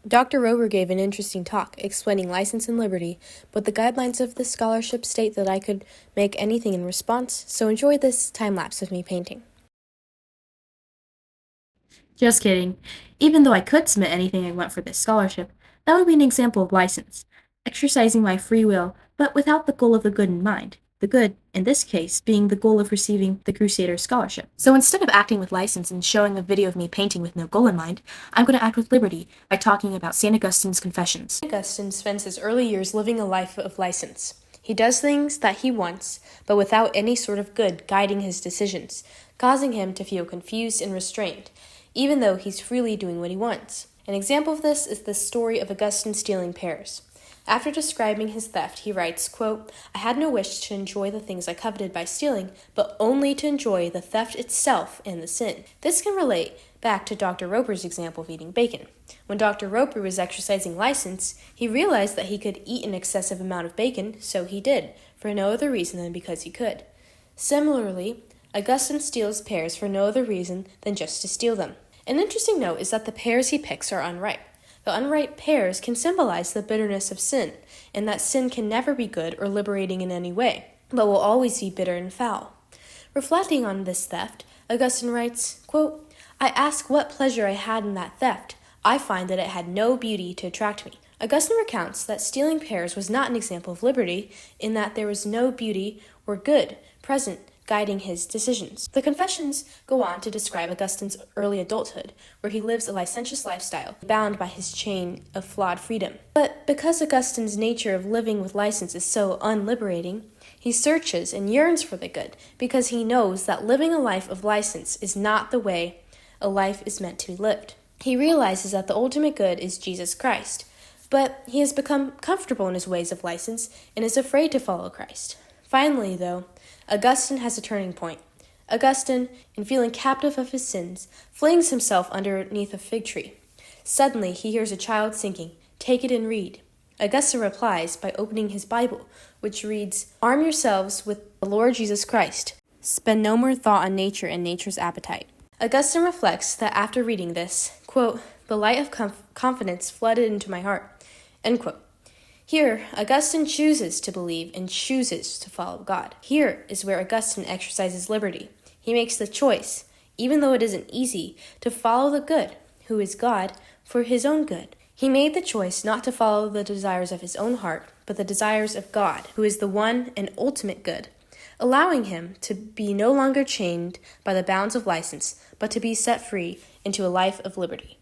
Dr. Rober gave an interesting talk explaining license and liberty, but the guidelines of the scholarship state that I could make anything in response, so enjoy this time-lapse of me painting. Just kidding. Even though I could submit anything I want for this scholarship, that would be an example of license, exercising my free will, but without the goal of the good in mind. The good, in this case, being the goal of receiving the Crusader scholarship. So instead of acting with license and showing a video of me painting with no goal in mind, I'm going to act with liberty by talking about St. Augustine's Confessions. St. Augustine spends his early years living a life of license. He does things that he wants, but without any sort of good guiding his decisions, causing him to feel confused and restrained, even though he's freely doing what he wants. An example of this is the story of Augustine stealing pears. After describing his theft, he writes, quote, "I had no wish to enjoy the things I coveted by stealing, but only to enjoy the theft itself and the sin." This can relate back to Dr. Roper's example of eating bacon. When Dr. Roper was exercising license, he realized that he could eat an excessive amount of bacon, so he did, for no other reason than because he could. Similarly, Augustine steals pears for no other reason than just to steal them. An interesting note is that the pears he picks are unripe. The unripe pears can symbolize the bitterness of sin, and that sin can never be good or liberating in any way, but will always be bitter and foul. Reflecting on this theft, Augustine writes, quote, "I ask what pleasure I had in that theft. I find that it had no beauty to attract me." Augustine recounts that stealing pears was not an example of liberty, in that there was no beauty or good present guiding his decisions. The Confessions go on to describe Augustine's early adulthood, where he lives a licentious lifestyle, bound by his chain of flawed freedom. But because Augustine's nature of living with license is so unliberating, he searches and yearns for the good, because he knows that living a life of license is not the way a life is meant to be lived. He realizes that the ultimate good is Jesus Christ, but he has become comfortable in his ways of license and is afraid to follow Christ. Finally, though, Augustine has a turning point. Augustine, in feeling captive of his sins, flings himself underneath a fig tree. Suddenly, he hears a child singing, "Take it and read." Augustine replies by opening his Bible, which reads, "Arm yourselves with the Lord Jesus Christ. Spend no more thought on nature and nature's appetite." Augustine reflects that after reading this, quote, "the light of confidence flooded into my heart," end quote. Here, Augustine chooses to believe and chooses to follow God. Here is where Augustine exercises liberty. He makes the choice, even though it isn't easy, to follow the good, who is God, for his own good. He made the choice not to follow the desires of his own heart, but the desires of God, who is the one and ultimate good, allowing him to be no longer chained by the bounds of license, but to be set free into a life of liberty.